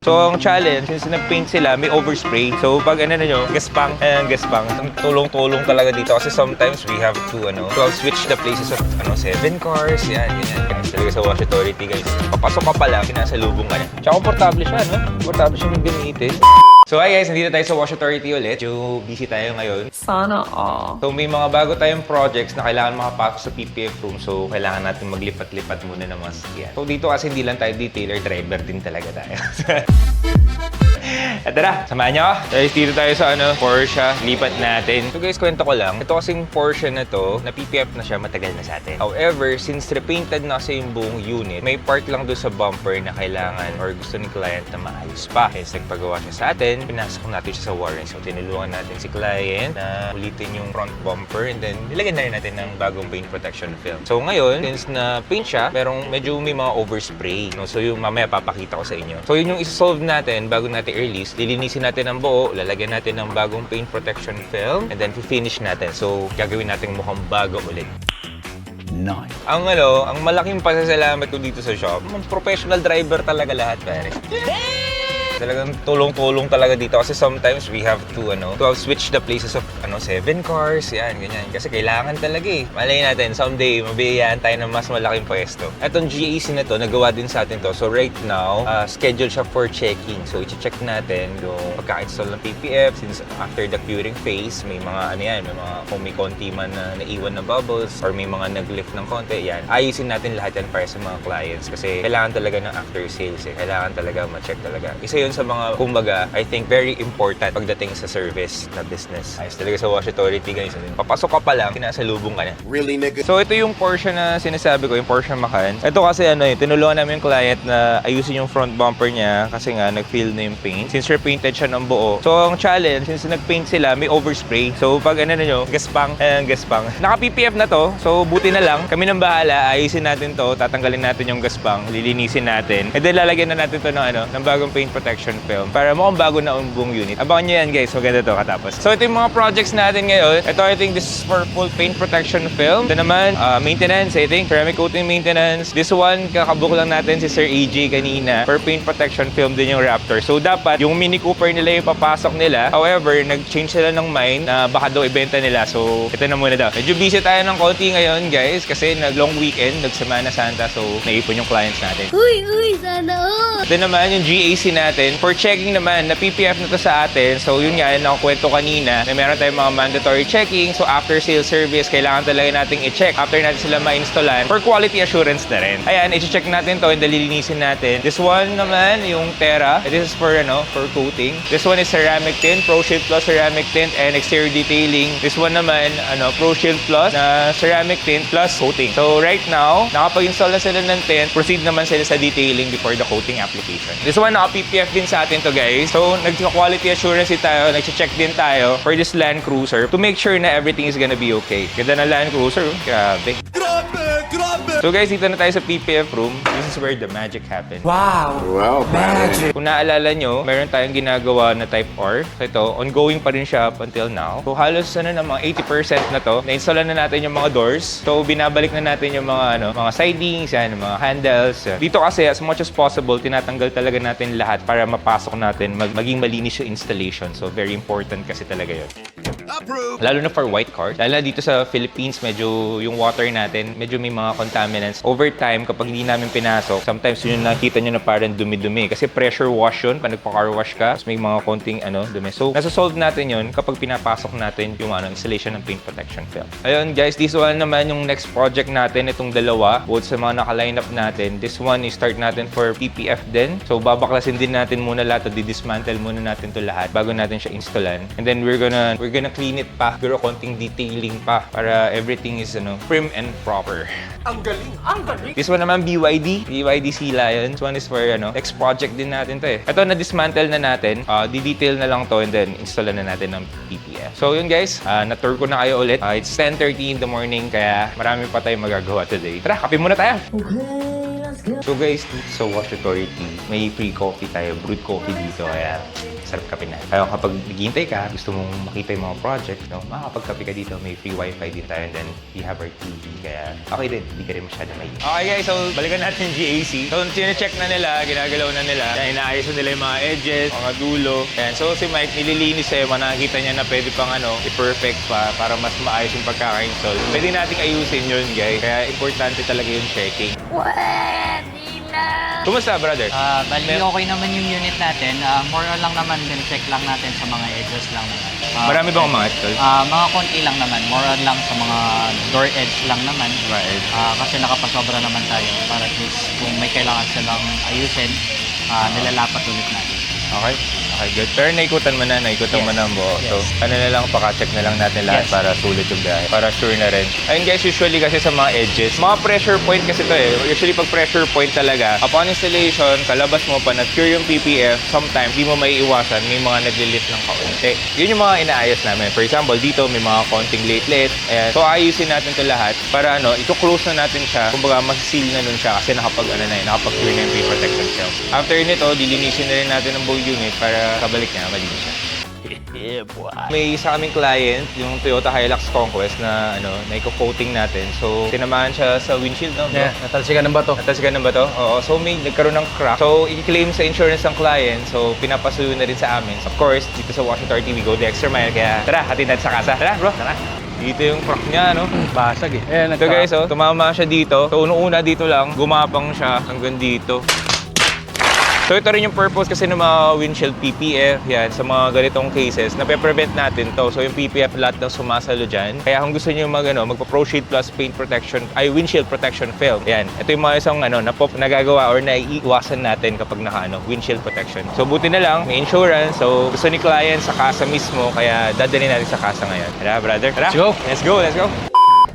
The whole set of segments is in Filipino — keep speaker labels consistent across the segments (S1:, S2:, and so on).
S1: So, ang challenge, since nag-paint sila, may overspray. So, pag ano na nyo, gaspang, tulong-tulong talaga dito. Kasi sometimes we have to switch the places of 7 cars, yan, ganyan. Guys, talaga sa Wash Authority, guys. Papasok ka pala, pinasalubong ka niya. Tsaka komportable siya, no? Komportable siya yung gamitin. So, hi guys, nandito tayo sa Wash Authority ulit. Medyo busy tayo ngayon.
S2: Sana all.
S1: So, may mga bago tayong projects na kailangan makapasok sa PPF room. So, kailangan natin maglipat-lipat muna ng mga sasakyan. So, dito kasi hindi lang tayo detailer, driver din talaga tayo. At tara, samahan niyo ako. Guys, dito tayo sa Porsche. Lipat natin. So guys, kwento ko lang. Ito kasing Porsche na to, na PPF na siya, matagal na sa atin. However, since repainted na kasi yung buong unit, may part lang doon sa bumper na kailangan or gusto ni client na maayos pa. Hence, nagpagawa siya sa atin. Pinasok natin siya sa warranty. So, tinulungan natin si client na ulitin yung front bumper and then nilagyan na rin natin ng bagong paint protection film. So, ngayon, since na paint siya, medyo may mga overspray. No? So, yung mamaya papakita ko sa inyo. So, yun yung isa-solve natin bago natin release. Lilinisin natin ang buo, lalagyan natin ng bagong paint protection film, and then finish natin. So, gagawin natin mukhang bago ulit.
S3: Nice.
S1: Ang malaking pasasalamat ko dito sa shop, professional driver talaga lahat, pare. Talagang tulong-tulong talaga dito kasi sometimes we have to switch the places of 7 cars, yan, ganyan. Kasi kailangan talaga eh. Malay natin, someday, mabiyayaan tayo ng mas malaking pwesto. Itong GAC na to, nagawa din sa atin to. So right now, schedule siya for checking. So i-check natin yung pagka-install ng PPF since after the curing phase, may mga kung may konti man na naiwan na bubbles or may mga nag-lift ng konti, yan. Ayusin natin lahat yan para sa mga clients kasi kailangan talaga ng after sales eh. Kailangan talaga ma-check talaga. Isa yun sa mga, kumbaga, I think very important pagdating sa service na business. Ayos talaga sa Wash Authority, guys. Papasok ka pa lang, pinasalubong ka na.
S3: Really, nigga?
S1: So, ito yung Porsche na sinasabi ko, yung Porsche Macan. Ito kasi tinulungan namin yung client na ayusin yung front bumper niya kasi nga, nag-fill na yung paint. Since repainted siya ng buo. So, ang challenge, since nag-paint sila, may overspray. So, pag gaspang. Naka-PPF na to. So, buti na lang. Kami nang bahala, ayusin natin to, tatanggalin natin yung gaspang, lilinisin natin. And then, lalagyan na natin to ng bagong paint protection film para mukhang bago na ang buong unit. Abangan nyo yan, guys. Maganda to katapos. So, ito yung mga projects natin ngayon. Ito, I think this is for full paint protection film. Ito naman, maintenance, I think. Ceramic coating maintenance. This one, kakabook lang natin si Sir AJ kanina. For paint protection film din yung Raptor. So, dapat yung Mini Cooper nila yung papasok nila. However, nag-change sila ng mind na baka daw ibenta nila. So, ito na muna daw. Medyo busy tayo ng konti ngayon, guys. Kasi nag-long weekend, nag-Semana Santa. So, naipon yung clients natin.
S4: Uy, sana all!
S1: Ito naman yung GAC natin. For checking naman, na PPF na to sa atin. So yun nga, nakakwento kanina na meron tayong mga mandatory checking. So after sales service, kailangan talaga nating i-check after natin sila ma-installan for quality assurance na rin. Ayan, i-check natin to and lilinisin natin. This one naman, yung Terra. This is for coating. This one is ceramic tint, Pro Shield Plus ceramic tint and exterior detailing. This one naman, Pro Shield Plus na ceramic tint plus coating. So right now, nakapag-install na sila ng tint, proceed naman sila sa detailing before the coating application. This one, naka-PPF din sa atin to, guys. So, nag-quality assurance tayo, nag-check din tayo for this Land Cruiser to make sure na everything is gonna be okay. Ganda ng Land Cruiser, grabe. So guys, dito na tayo sa PPF room. This is where the magic happens.
S2: Wow.
S3: Wow, magic.
S1: Kung naalala nyo, meron tayong ginagawa na Type R. So ito, ongoing pa rin siya up until now. So halos mga 80% na to. Na-install na natin yung mga doors. So binabalik na natin yung mga sidings, mga handles. Dito kasi as much as possible, tinatanggal talaga natin lahat para mapasok natin, maging malinis yung installation. So very important kasi talaga yun. Lalo na for white cars. Lalo na dito sa Philippines, medyo yung water natin, medyo may mga contaminants. Over time, kapag hindi namin pinasok, sometimes yun yung nakita nyo na parang dumi-dumi. Kasi pressure wash yun, pag nagpa-car wash ka, may mga konting dumi. So, nasa-solve natin yun kapag pinapasok natin yung installation ng paint protection film. Ayun guys, this one naman yung next project natin, itong dalawa, both sa mga naka-line up natin. This one is start natin for PPF din. So, babaklasin din natin muna lahat, di-dismantle muna natin to lahat bago natin siya installan. And then we're gonna clean it pa, pero konting detailing pa para everything is prim and proper.
S2: Ang galing, ang galing.
S1: This one naman BYD Sea Lion. This one is for next project din natin to eh. Ito na-dismantle na natin, di-detail na lang to and then install na natin ng PPF. So yun guys, na-tour ko na kayo ulit. It's 10:30 in the morning kaya marami pa tayong magagawa today. Tara, kape muna tayo!
S4: Okay, let's go.
S1: So guys, dito sa Wash Authority, may free coffee tayo, brewed coffee dito. Kaya sarap kape na. Kaya kapag naghihintay ka, gusto mong makita yung mga project, no, makakapagkape ka dito, may free wifi din tayo, and then we have our TV, kaya okay din, hindi ka rin masyado may. Okay guys, so balikan natin yung GAC. So sine-check na nila, ginagalaw na nila, inaayos na nila yung mga edges, mga dulo. Ayan, so si Mike nililinis sa'yo, nakikita niya na pwede pang i-perfect pa para mas maayos yung pagkaka-install. Pwede nating ayusin yun guys, kaya importante talaga yung checking.
S4: Pwede na.
S1: Kumusta brother?
S5: Bali, okay naman yung unit natin. More on lang naman, check lang natin sa mga edges lang naman.
S1: Marami bang mga install?
S5: Mga konti lang naman. More on lang sa mga door edge lang naman.
S1: Right.
S5: Kasi nakapasobra naman tayo para at least kung may kailangan silang ayusin, nilalapat ulit natin.
S1: Okay. Okay, good. Pero naikutan mo na ang buo.
S5: Yes.
S1: So, na lang, paka-check na lang natin lahat
S5: Yes.
S1: para sulit yung biyahe. Para sure na rin. Ayun guys, usually kasi sa mga edges, mga pressure point kasi to eh. Usually pag pressure point talaga, upon installation, kalabas mo pa na-cure yung PPF, sometimes di mo may iwasan, may mga nagli-lift ng kaunti. Yun yung mga inaayos namin. For example, dito may mga konting late-late. Ayan. So, ayusin natin to lahat para ito-close na natin siya. Kumbaga, mas-seal na nun siya kasi nakapag-cure na yung pre-protection shelf. After nito, dilinisin na rin natin ang buong unit para kabalik niya, malinis siya. May isa kaming client, yung Toyota Hilux Conquest na iko-coating natin. So, tinamaan siya sa windshield, no?
S6: Yeah, natalsikan ng bato.
S1: Natalsikan ng bato? Oo. So, may nagkaroon ng crack. So, i-claim sa insurance ng client. So, pinapasuyo na rin sa amin. Of course, dito sa Wash Authority, we go the extra mile. Kaya, tara, hatid natin sa kasa. Tara, bro, tara. Dito yung crack niya, no?
S6: Basag eh. Ayan,
S1: So guys, tumama siya dito. So, una dito lang, gumapang siya hanggang dito. So ito rin yung purpose kasi ng mga windshield PPF, yan, sa mga ganitong cases, na pe-prevent natin to. So yung PPF lahat ng sumasalo dyan. Kaya kung gusto nyo magpa-Pro Shield Plus paint protection, windshield protection film. Yan, ito yung mga isang nagagawa or naiiwasan natin kapag windshield protection. So buti na lang, may insurance. So gusto ni client sa kasa mismo, kaya dadalhin natin sa kasa ngayon. Tara, brother. Tara.
S6: Let's go.
S1: Let's go.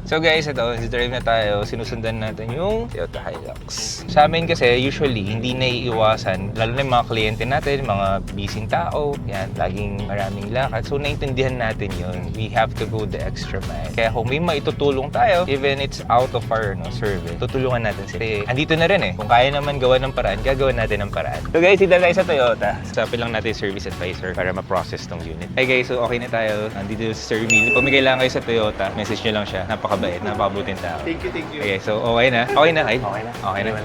S1: So guys, ito, drive na tayo. Sinusundan natin yung Toyota Hilux. Sa amin kasi, usually, hindi naiiwasan. Lalo na yung mga kliyente natin, mga busy tao. Yan, laging maraming lakad. So, naintindihan natin yun. We have to go the extra mile. Kaya kung may maitutulong tayo, even it's out of our service, tutulungan natin sila. Andito na rin eh. Kung kaya naman gawa ng paraan, gagawin natin ng paraan. So guys, dito tayo sa Toyota. Sapin lang natin yung service advisor para ma-process tong unit. Hey guys, so okay na tayo. Andito si Sir Emil. Pag may kailangan kayo sa Toyota, message nyo lang siya. Napakabait, napakabuting tao.
S2: Thank you.
S1: Okay, so okay na. Okay na.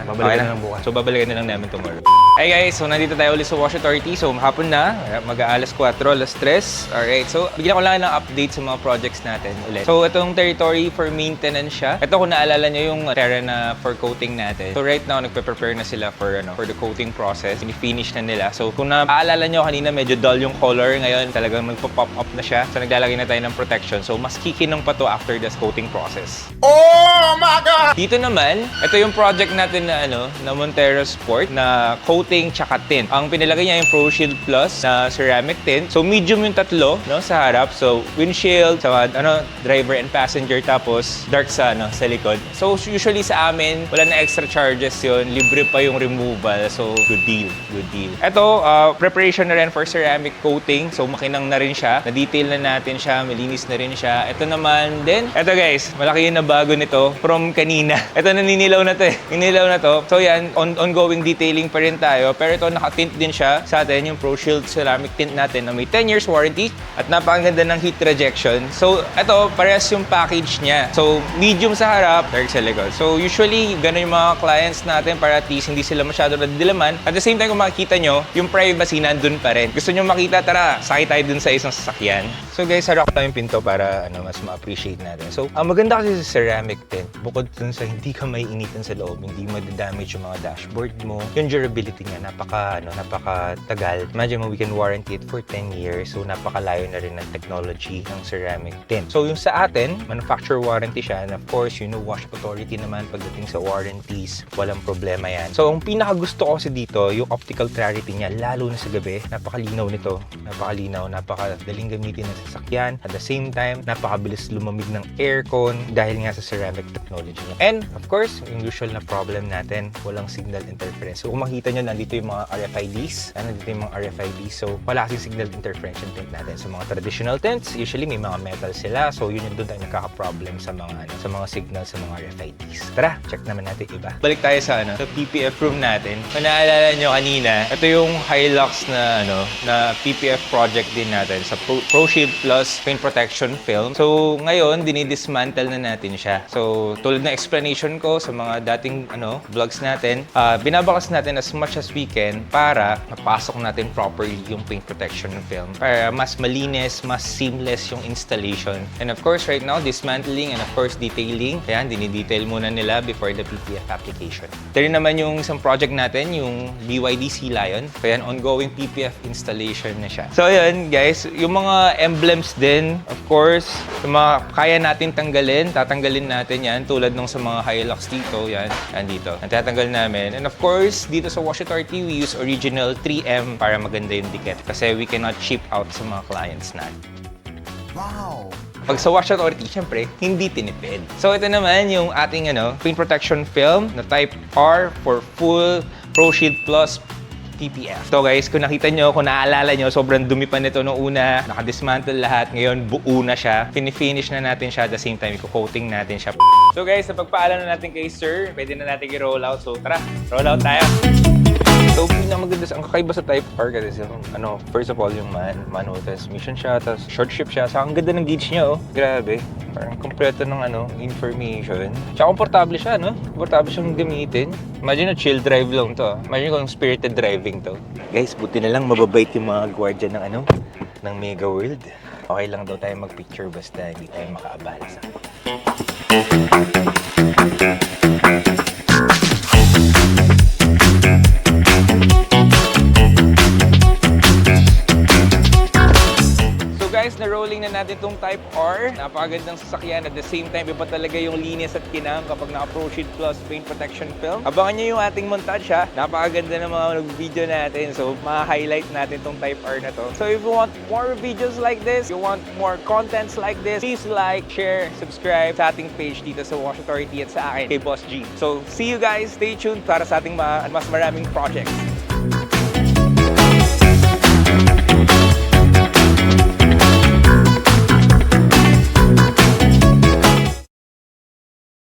S6: Babalikan na lang bukas.
S1: So babalikan na lang namin tomorrow. Hey guys, so nandito tayo ulit sa Wash Authority. So hapon na, mag-aalas 4, alas 3. Alright, so bigyan ko lang ng update sa mga projects natin ulit. So itong territory for maintenance siya. Ito kung naalala nyo yung terra na for coating natin. So right now, nagpe-prepare na sila for the coating process. Finish na nila. So kung naaalala nyo kanina, medyo dull yung color. Ngayon talagang magpo-pop up na siya. So naglalagay na tayo ng protection. So mas kikinang pa to after this coating process.
S2: Oh my God!
S1: Dito naman, ito yung project natin na na Montero Sport na coating tsaka tint. Ang pinilagay niya yung Pro Shield Plus na ceramic tint. So medium yung tatlo, sa harap. So windshield, sa driver and passenger, tapos dark sa likod. So usually sa amin, wala na extra charges yun. Libre pa yung removal. So good deal. Ito, preparation na rin for ceramic coating. So makinang na rin siya. Na-detail na natin siya. Malinis na rin siya. Ito naman din. Ito guys, malaki yung nabago nito from kanina. Ito naninilaw na to eh. Ninilaw na to. So yan, ongoing detailing pa rin tayo. Pero ito naka-tint din siya sa atin, yung Pro Shield ceramic tint natin na may 10 years warranty at napakaganda ng heat rejection. So ito, parehas yung package niya. So medium sa harap, dark sa likod. So usually, ganun yung mga clients natin para at least hindi sila masyado nadidilaman. At the same time, kung makikita nyo, yung privacy nandun pa rin. Gusto nyo makita, tara, sakay tayo dun sa isang sasakyan. So guys, harap tayo yung pinto para mas ma-appreciate natin. So, ang maganda kasi sa ceramic tint, bukod dun sa hindi ka may initan sa loob, hindi madadamage yung mga dashboard mo, yung durability niya, napaka-tagal. Imagine mo, we can warranty it for 10 years. So, napakalayo na rin ng technology ng ceramic tint. So, yung sa atin, manufacturer warranty siya. And of course, Wash Authority naman pagdating sa warranties, walang problema yan. So, ang pinakagusto ko kasi dito, yung optical clarity niya, lalo na sa gabi, napakalinaw nito. Napakalinaw, napakadaling gamitin ng sasakyan. At the same time, napakabilis lumamig ng aircon dahil nga sa ceramic technology. And of course, yung usual na problem natin, walang signal interference. So kung makita nyo, nandito yung mga RFIDs. Nandito yung mga RFIDs. So wala kasing signal interference yung tint natin. So mga traditional tints, usually may mga metal sila. So yun yung doon tayo nagkaka-problem sa mga signal sa mga RFIDs. Tara, check naman natin iba. Balik tayo sa sa PPF room natin. Kung naalala nyo kanina, ito yung Hilux na PPF project din natin sa ProShield Plus Paint Protection Film. So ngayon, dinidismantle na natin siya. So tulad ng explanation ko sa mga dating vlogs natin, binabakas natin as much as we can para mapasok natin properly yung paint protection film para mas malinis, mas seamless yung installation. And of course, right now, dismantling and of course, detailing. Kaya dinidetail muna nila before the PPF application. Ito rin naman yung isang project natin, yung BYD Sea Lion. Kaya ongoing PPF installation na siya. So yun guys, yung mga emblems din, of course, yung mga kaya natin tanggalin, tatanggalin natin yan tulad nung sa mga Hilux dito, yan dito. Ang tatanggal namin. And of course, dito sa Wash Authority, we use original 3M para maganda yung dikit. Kasi we cannot ship out sa mga clients natin.
S3: Wow!
S1: Pag sa Wash Authority, syempre, hindi tinipid. So ito naman yung ating paint protection film na type R for full ProShield Plus PPF. So guys, kung nakita nyo, kung naaalala nyo, sobrang dumi pa nito noong una. Nakadismantle lahat. Ngayon, buo na siya. Fini-finish na natin siya at the same time, i-coating natin siya. So guys, napagpaalam na natin kay Sir. Pwede na natin i-roll out. So tara, roll out tayo. So, pinakamaganda ang kakaiba sa Type R kasi first of all, yung manual transmission siya, tapos short shift siya. So, ang ganda ng gauge niya, oh. Grabe. Parang kompleto ng information. Tsaka komportable siya, no? Komportable siyang gamitin. Imagine chill drive lang to. Imagine kung spirited driving to. Guys, buti na lang mababait yung mga gwardiya ng Mega World. Okay lang daw tayo mag-picture basta hindi tayo makaabala sa na-rolling na natin itong Type R. Napakagandang sasakyan. At the same time, iba talaga yung linis at kinang kapag naka-ProShield Plus Paint Protection Film. Abangan nyo yung ating montage ha. Napakaganda ng mga video natin. So, ma-highlight natin itong Type R na to. So, if you want more videos like this, you want more contents like this, please like, share, subscribe sa ating page dito sa Wash Authority at sa akin, kay Boss G. So, see you guys. Stay tuned para sa ating mas maraming projects.